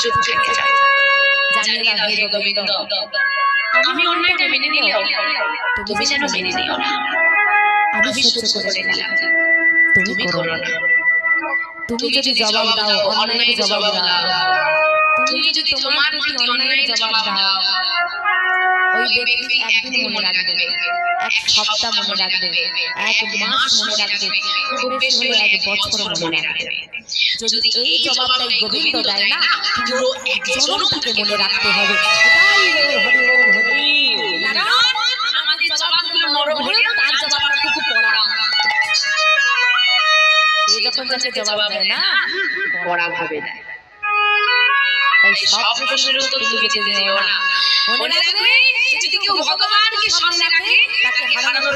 চুপ থেকে যাও। জানিয়ে দাও হে গোবিন্দ, আমি অন্যায়টা মেনে নিলেও তুমি যেন মেনে নিও না। আমি সহ্য করে নিলাম, তুমি করো না। তুমি যদি জবাব দাও, অন্যায়ের জবাব দাও, তুমি যদি তোমার প্রতি অন্যায়ের জবাব দাও, ওই ব্যক্তি একদিন মনে রাখবে, এক সপ্তাহ মনে রাখবে, এক মাস মনে রাখবে, খুব বেশি হলে এক বছর মনে রাখবে। যদি এই জবাবটাই গোবিন্দ দেয় না, পুরো এক জনমটাকে মনে রাখতে হবে। আমাদের জবাবগুলো নরম হলেও তার জবাবটা খুব কড়া। সে যখন যাকে জবাব দেয় না, কড়া ভাবে দেয়। তাই সব প্রশ্নের উত্তর তুমি যেতে দিও না। মনে রাখবে, যদি কেউ ভগবানকে সামনে রাখে, তাকে হারানোর